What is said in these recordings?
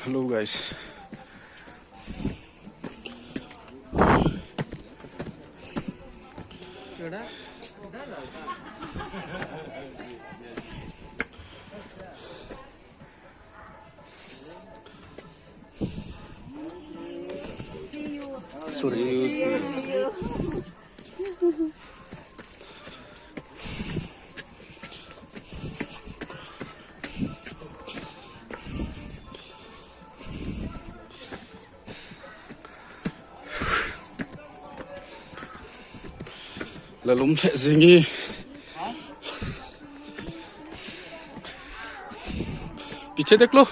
Hello guys. Sorry. Là lúng lẹ gì nghi पीछे देख लो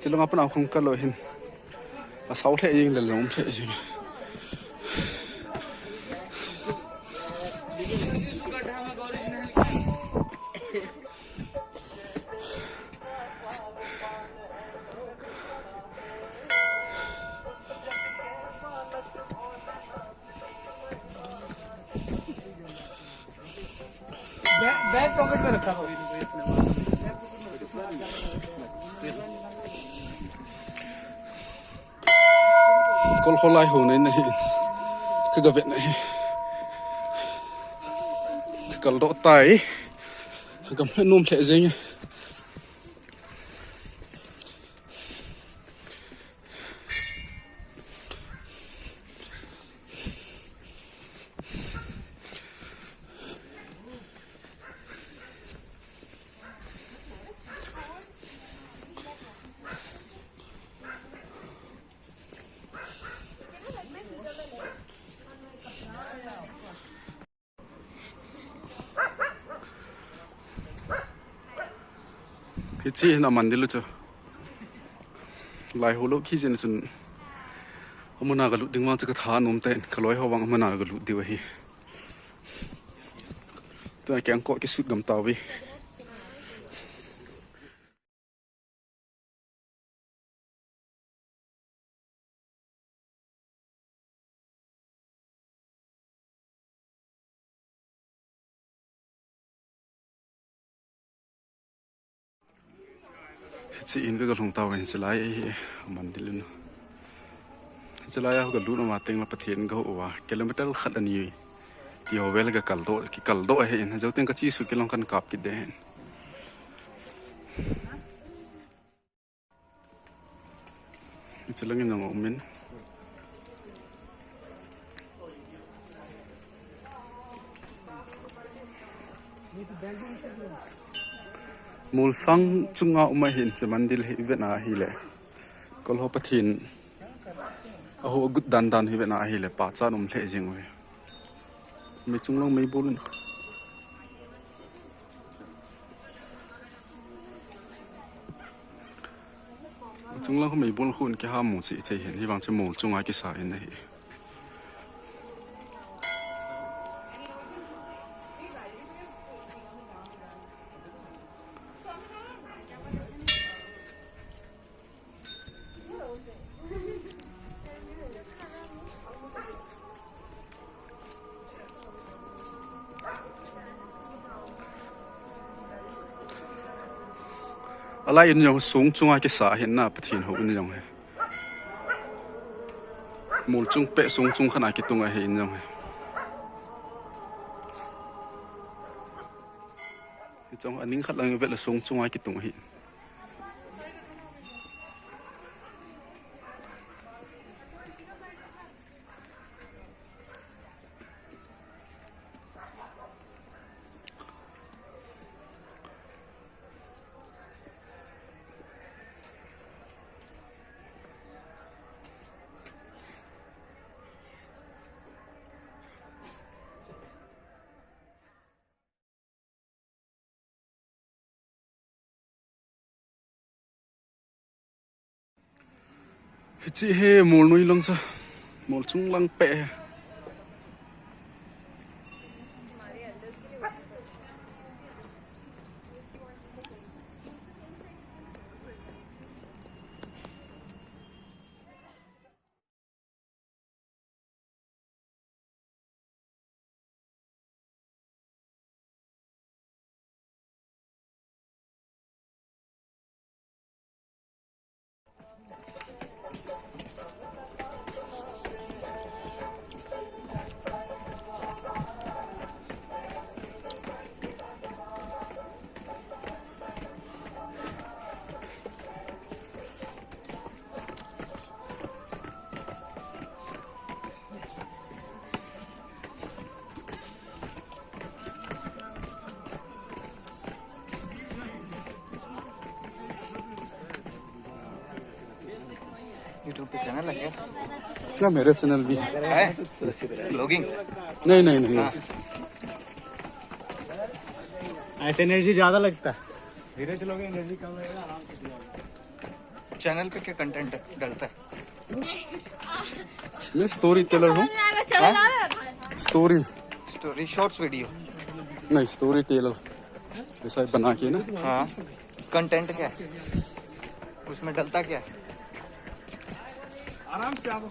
चलो अपन आँखों का लो हिन साउथ है ये ले लो हम है ये बैग पॉकेट में रखा हो कल खोलाई हो नहीं cái gà vẹn này cái cẩn độ tay cầm hết nôm thẻ gì nhỉ cái chi nào mình đi luôn chưa lại hồ lô khi dân chúng hôm nào cái lụt tiếng vang cho cái thà nôm tên cái lối hoa vang hôm nào cái lụt đi vậy tôi cái anh có cái suốt gầm tàu vậy chị in cái lồng tàu này sẽ lái mình đi luônจะลายเขาก็รู้นะว่าเต็งละประเทศเขาว่ากิโลเมตรขัดอันนี้ที่เขาเวลาก็กัลโดเห็นเจ้าเต็งก็ชี้สุดกิโลกันกับกิดเด่นจะเรื่องยังงงมินมูลสังจุงเอามาเห็นจะมันดิลเฮเวนาฮีเลยก็เขาประเทศโอ้โหกุดดันที่เป็นอะไรเลยป่าจ้านมเละจริงเว้ยไม่จุงลงไม่บุญจุงลงเขาไม่บุญคุณแค่ห้าหมู่สิที่เห็นที่บางจะหมู่จุงไอ้กิสาเองนะอะไรอินยองสูงจุงไอ้กิสาเห็นหน้าประเทศเขาอินยองเลยหมู่จุงเปะสูงจุงขนาดกี่ตรงไอ้เห็นยองเลยจังอันนี้ขัดลังเวลาสูงจุงไอ้กี่ตรงเห็นchị he mùa nuôi lăng sao mùa chung lăng pẹ YouTube पे channel है क्या? ना मेरे channel भी है। Blogging? नहीं नहीं नहीं ऐसे एनर्जी ज्यादा लगता है, धीरे चलोगे एनर्जी कम लगेगा, आराम से चलोगे। चैनल पे क्या कंटेंट डलता है? मैं स्टोरी टेलर हूँ। Story story, shorts video? नहीं, स्टोरी टेलर ऐसा बना के ना। हाँ, कंटेंट क्या है उसमें, डलता क्या है? आराम से आओ।